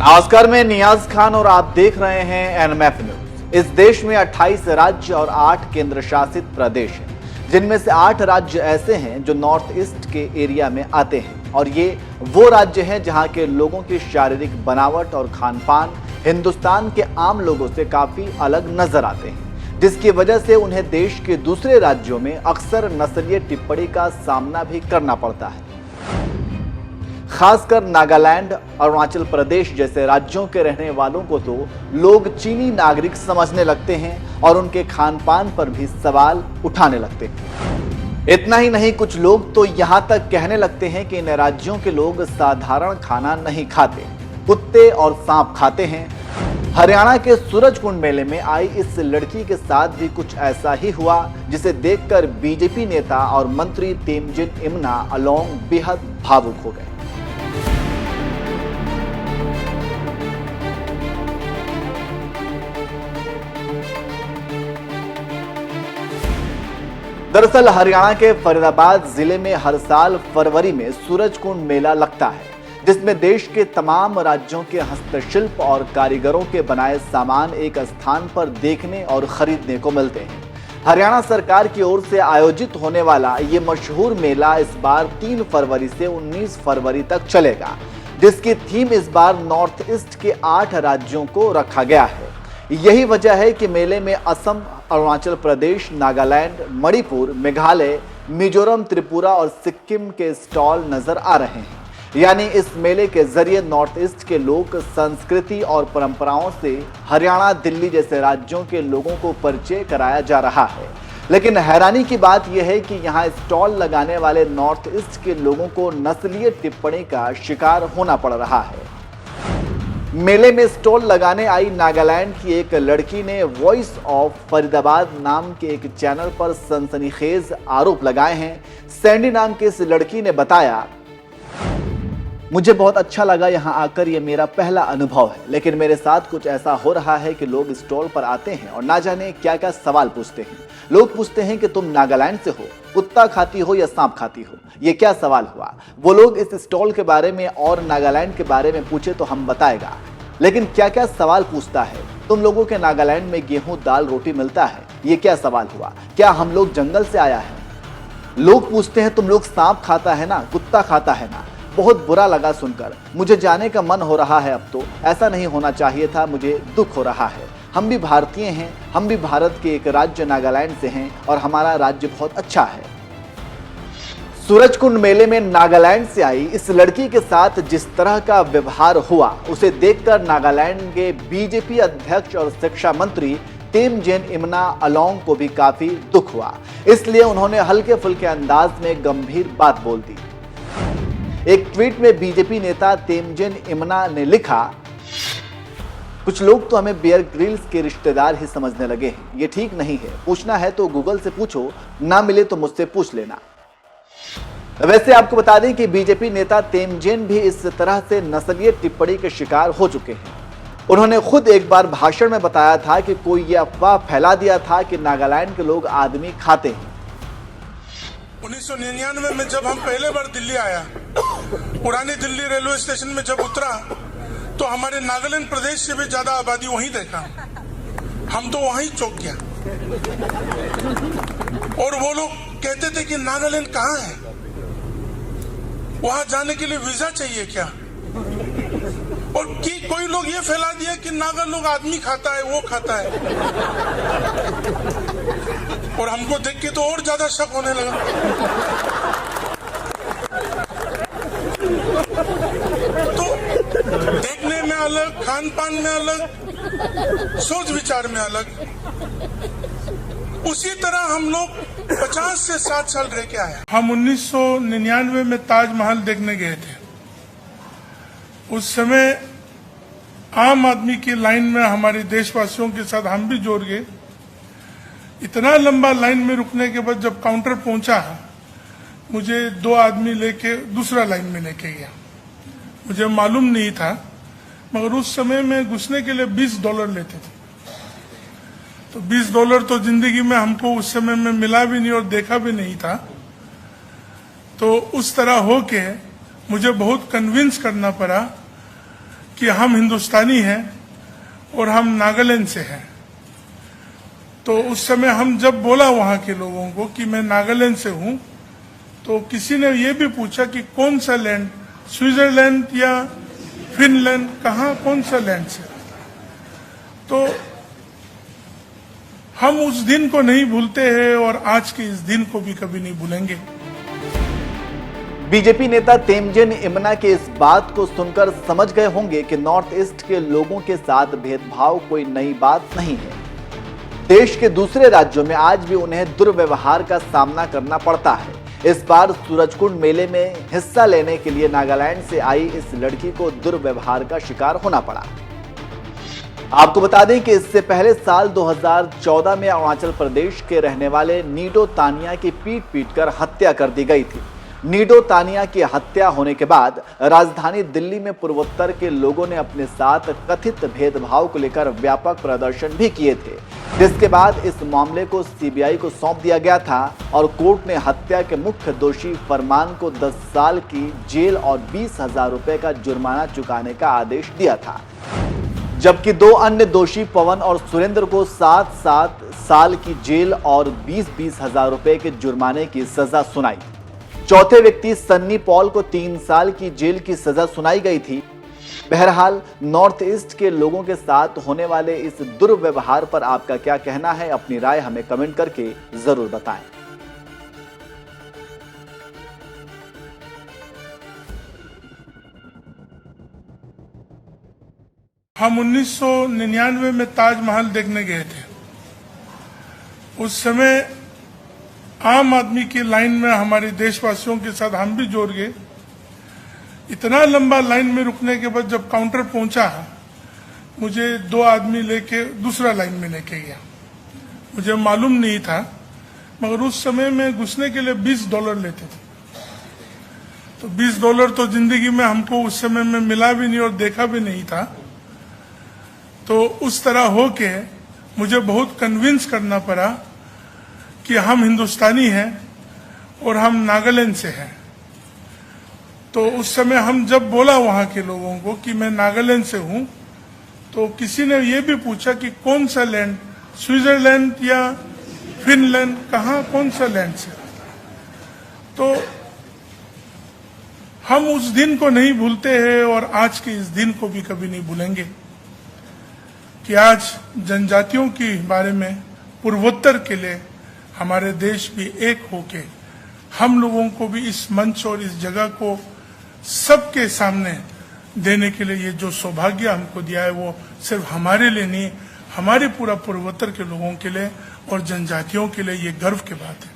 नमस्कार, मैं नियाज खान और आप देख रहे हैं एनएमएफ न्यूज। इस देश में 28 राज्य और 8 केंद्र शासित प्रदेश हैं, जिनमें से 8 राज्य ऐसे हैं जो नॉर्थ ईस्ट के एरिया में आते हैं और ये वो राज्य हैं जहां के लोगों की शारीरिक बनावट और खान पान हिंदुस्तान के आम लोगों से काफी अलग नजर आते हैं, जिसकी वजह से उन्हें देश के दूसरे राज्यों में अक्सर नस्लीय टिप्पणी का सामना भी करना पड़ता है। खासकर नागालैंड, अरुणाचल प्रदेश जैसे राज्यों के रहने वालों को तो लोग चीनी नागरिक समझने लगते हैं और उनके खान पान पर भी सवाल उठाने लगते हैं। इतना ही नहीं, कुछ लोग तो यहां तक कहने लगते हैं कि इन राज्यों के लोग साधारण खाना नहीं खाते, कुत्ते और सांप खाते हैं। हरियाणा के सूरजकुंड मेले में आई इस लड़की के साथ भी कुछ ऐसा ही हुआ, जिसे देखकर बीजेपी नेता और मंत्री तेमजिन इमना अलोंग बेहद भावुक हो गए। दरअसल हरियाणा के फरीदाबाद जिले में हर साल फरवरी में सूरजकुंड मेला लगता है, जिसमें देश के तमाम राज्यों के हस्तशिल्प और कारीगरों के बनाए सामान एक स्थान पर देखने और खरीदने को मिलते हैं। हरियाणा सरकार की ओर से आयोजित होने वाला ये मशहूर मेला इस बार 3 फरवरी से 19 फरवरी तक चलेगा, जिसकी थीम इस बार नॉर्थ ईस्ट के 8 राज्यों को रखा गया है। यही वजह है कि मेले में असम, अरुणाचल प्रदेश, नागालैंड, मणिपुर, मेघालय, मिजोरम, त्रिपुरा और सिक्किम के स्टॉल नजर आ रहे हैं। यानी इस मेले के जरिए नॉर्थ ईस्ट के लोक संस्कृति और परंपराओं से हरियाणा, दिल्ली जैसे राज्यों के लोगों को परिचय कराया जा रहा है। लेकिन हैरानी की बात यह है कि यहाँ स्टॉल लगाने वाले नॉर्थ ईस्ट के लोगों को नस्लीय टिप्पणी का शिकार होना पड़ रहा है। मेले में स्टॉल लगाने आई नागालैंड की एक लड़की ने वॉइस ऑफ फरीदाबाद नाम के एक चैनल पर सनसनीखेज आरोप लगाए हैं। सैंडी नाम की इस लड़की ने बताया, मुझे बहुत अच्छा लगा यहाँ आकर, ये मेरा पहला अनुभव है, लेकिन मेरे साथ कुछ ऐसा हो रहा है कि लोग स्टॉल पर आते हैं और ना जाने क्या क्या सवाल पूछते हैं। लोग पूछते हैं कि तुम नागालैंड से हो, कुत्ता खाती हो या सांप खाती हो, ये क्या सवाल हुआ। वो लोग इस स्टॉल के बारे में और नागालैंड के बारे में पूछे तो हम बताएगा, लेकिन क्या क्या सवाल पूछता है। तुम लोगों के नागालैंड में गेहूं, दाल, रोटी मिलता है, ये क्या सवाल हुआ। क्या हम लोग जंगल से आया है। लोग पूछते हैं तुम लोग सांप खाता है ना, कुत्ता खाता है ना। बहुत बुरा लगा सुनकर, मुझे जाने का मन हो रहा है। अब तो ऐसा नहीं होना चाहिए था, मुझे दुख हो रहा है। हम भी भारतीय हैं, हम भी भारत के एक राज्य नागालैंड से हैं और हमारा राज्य बहुत अच्छा है। सूरजकुंड मेले में नागालैंड से आई इस लड़की के साथ जिस तरह का व्यवहार हुआ, उसे देखकर नागालैंड के बीजेपी अध्यक्ष और शिक्षा मंत्री तेमजिन इमना अलोंग को भी काफी दुख हुआ। इसलिए उन्होंने हल्के फुल्के अंदाज में गंभीर बात बोल दी। एक ट्वीट में बीजेपी नेता तेमजिन इमना ने लिखा, कुछ लोग तो हमें बियर ग्रिल्स के रिश्तेदार ही समझने लगे हैं। ये ठीक नहीं है। पूछना है तो गूगल से पूछो, ना मिले तो मुझसे पूछ लेना। वैसे आपको बता दें कि बीजेपी नेता तेमजिन भी इस तरह से नस्लीय टिप्पणी के शिकार हो चुके हैं। उन्होंने खुद एक बार भाषण में बताया था कि कोई ये अफवाह फैला दिया था कि नागालैंड के लोग आदमी खाते हैं। 1999 में जब हम पहले बार दिल्ली आया, पुरानी दिल्ली रेलवे स्टेशन में जब उतरा तो हमारे नागालैंड प्रदेश से भी ज्यादा आबादी वहीं देखा। हम तो वहीं चौंक गया और वो लोग कहते थे कि नागालैंड कहाँ है, वहां जाने के लिए वीजा चाहिए क्या। और कि कोई लोग ये फैला दिया कि नागा लोग आदमी खाता है, वो खाता है। और हमको देख के तो और ज्यादा शक होने लगा। तो देखने में अलग, खान पान में अलग, सोच विचार में अलग। उसी तरह हम लोग 50 से 60 साल रह के आए। हम 1999 में ताजमहल देखने गए थे। उस समय आम आदमी की लाइन में हमारे देशवासियों के साथ हम भी जोड़ गए। इतना लंबा लाइन में रुकने के बाद जब काउंटर पहुंचा, मुझे 2 आदमी लेके दूसरा लाइन में लेके गया। मुझे मालूम नहीं था, मगर उस समय में घुसने के लिए $20 लेते थे। तो $20 तो जिंदगी में हमको उस समय में मिला भी नहीं और देखा भी नहीं था। तो उस तरह हो के मुझे बहुत कन्विंस करना पड़ा कि हम हिंदुस्तानी हैं और हम नागालैंड से हैं। तो उस समय हम जब बोला वहां के लोगों को कि मैं नागालैंड से हूं, तो किसी ने ये भी पूछा कि कौन सा लैंड, स्विट्जरलैंड या फिनलैंड, कहाँ कौन सा लैंड से। तो हम उस दिन को नहीं भूलते हैं और आज के इस दिन को भी कभी नहीं भूलेंगे। बीजेपी नेता तेमजिन इमना के इस बात को सुनकर समझ गए होंगे कि नॉर्थ ईस्ट के लोगों के साथ भेदभाव कोई नई बात नहीं है। देश के दूसरे राज्यों में आज भी उन्हें दुर्व्यवहार का सामना करना पड़ता है। इस बार सूरजकुंड मेले में हिस्सा लेने के लिए नागालैंड से आई इस लड़की को दुर्व्यवहार का शिकार होना पड़ा। आपको बता दें कि इससे पहले साल 2014 में अरुणाचल प्रदेश के रहने वाले नीडो तानिया की पीट-पीटकर हत्या कर दी गई थी। नीडो तानिया की हत्या होने के बाद राजधानी दिल्ली में पूर्वोत्तर के लोगों ने अपने साथ कथित भेदभाव को लेकर व्यापक प्रदर्शन भी किए थे, जिसके बाद इस मामले को सीबीआई को सौंप दिया गया था और कोर्ट ने हत्या के मुख्य दोषी फरमान को 10 साल की जेल और 20,000 रुपए का जुर्माना चुकाने का आदेश दिया था, जबकि 2 अन्य दोषी पवन और सुरेंद्र को 7-7 साल की जेल और 20-20 हजार रुपए के जुर्माने की सजा सुनाई। चौथे व्यक्ति सन्नी पॉल को 3 साल की जेल की सजा सुनाई गई थी। बहरहाल नॉर्थ ईस्ट के लोगों के साथ होने वाले इस दुर्व्यवहार पर आपका क्या कहना है? अपनी राय हमें कमेंट करके जरूर बताएं। हम 1999 में ताजमहल देखने गए थे। उस समय आम आदमी की लाइन में हमारे देशवासियों के साथ हम भी जोड़ गए। इतना लंबा लाइन में रुकने के बाद जब काउंटर पहुंचा, मुझे 2 आदमी लेके दूसरा लाइन में लेके गया। मुझे मालूम नहीं था, मगर उस समय में घुसने के लिए $20 लेते थे। तो $20 तो जिंदगी में हमको उस समय में मिला भी नहीं और देखा भी नहीं था। तो उस तरह होके मुझे बहुत कन्विंस करना पड़ा कि हम हिंदुस्तानी हैं और हम नागालैंड से हैं। तो उस समय हम जब बोला वहां के लोगों को कि मैं नागालैंड से हूं, तो किसी ने ये भी पूछा कि कौन सा लैंड, स्विट्जरलैंड या फिनलैंड, कहाँ कौन सा लैंड से। तो हम उस दिन को नहीं भूलते हैं और आज के इस दिन को भी कभी नहीं भूलेंगे कि आज जनजातियों के बारे में पूर्वोत्तर के लिए हमारे देश भी एक होके हम लोगों को भी इस मंच और इस जगह को सबके सामने देने के लिए ये जो सौभाग्य हमको दिया है, वो सिर्फ हमारे लिए नहीं, हमारे पूरा पूर्वोत्तर के लोगों के लिए और जनजातियों के लिए ये गर्व की बात है।